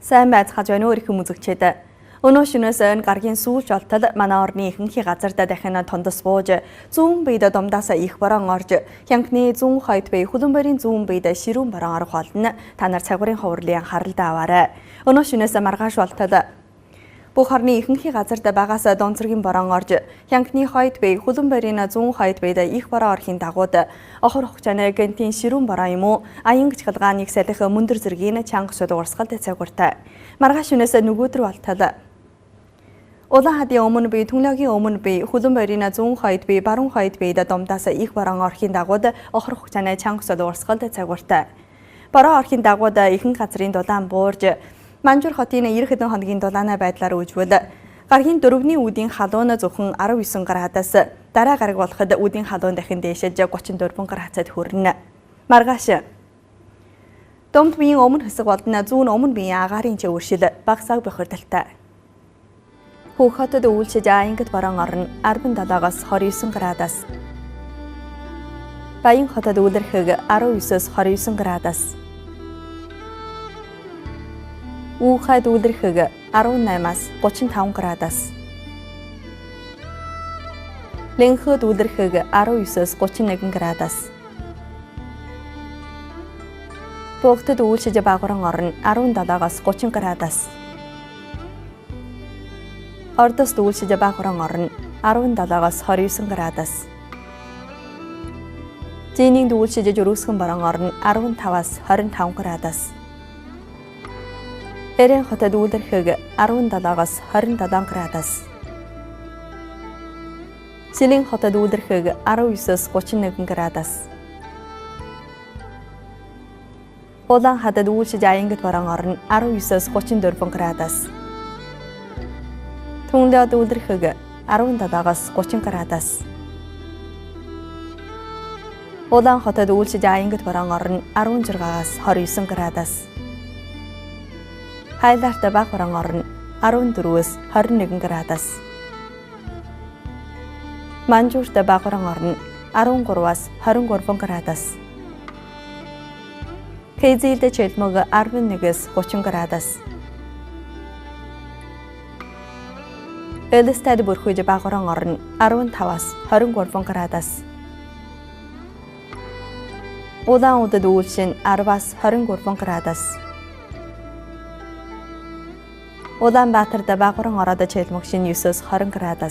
Сайн байцгааж байна уу эрхэм үзэгчид. Өнөө шөнөөс өн гаргийн сүүлч олтол манай орны ихэнхий газарт дахин тондос бууж, зүүн бийд домдаас их борон орж, хянхны зүүн хойд бие хөлбөмбөрийн зүүн бийд ширүүн борон орох болно. Та нар цагуурын ховрлын анхааралтай аваарай. Өнөө шөнөөс маргааш олтол бүх орны ихэнхий газарт багаас донцоргийн борон орж, хянхны хойд бие хөлбөмбөрийн зүүн хойд бийд их борон орохын дагууд охор хугацааны гэнтийн ширүүн борон юм уу? Аянг чгалгааныг салих мөндөр зэргийн чанга шууд урсгалт цагууртай. Маргааш шөнөөс нөгөөдөр болтол Улаан хадын өмнө бие түнлөгийн өмнө бие хөлбөмбөрийн зүүн хойд бие баруун хойд бийд домдаас их борон орохын дагууд охор хугацааны чанга шууд урсгалт цагууртай. Бороо орохын дагууд ихэнх газрын дулаан буурж, Манжуур хотын 90 хэдэн хоногийн дулаанаа байдлаар үүжвэл гаргийн дөрөвний үдийн халуун зөвхөн 19 градус, дараа гараг болоход үдийн халуун дахин дээшиж 34 градусад хүрнэ. Маргааш Домд биеийн өмнө хэсэг болон зүүн өмнө биеийн агаарын чөвөршил багасааг бохирдолтой. Хүүх хотод үйлчиж аянгад борон орно 17-аас 29 градус. Баян хотод үлэрхэг 19-с 29 градус. Уухад үлэрхэг 18-аас 35 градус. Лэнхөд үлэрхэг 19-с 31 градус. Богтод үйлчиж багуран орно 17-аас 30 градус. Ордост үйлчиж багуран орно 17-аас 29 градус. Зээний үйлчиж өрөөсгөн борон орно 15-аас 25 градус. Эрен хотод үлэрхэг 17-аас 27 градус. Сэлэн хотод үлэрхэг 19-с 31 градус. Улаан хадад үйлчиж аянгад борон орно 19-с 34 градус. Түнлээд үлэрхэг 17-аас 30 градус. Улаан хотод үйлчиж аянгад борон орно 16-аас 29 градус. Хайлаарт баг борон орно 14-өөс 21 градус. Манжуурт баг борон орно 13-аас 23 градус. Кейзилд чэлмөг 11-с 30 градус. Элстад бүрхүйж баг борон орно 15-аас 23 градус. Улаан удад үйлчин 10-аас 23 градус. Улаанбаатарт баг борон ороод чэлмөг шин 9-с 20 градус.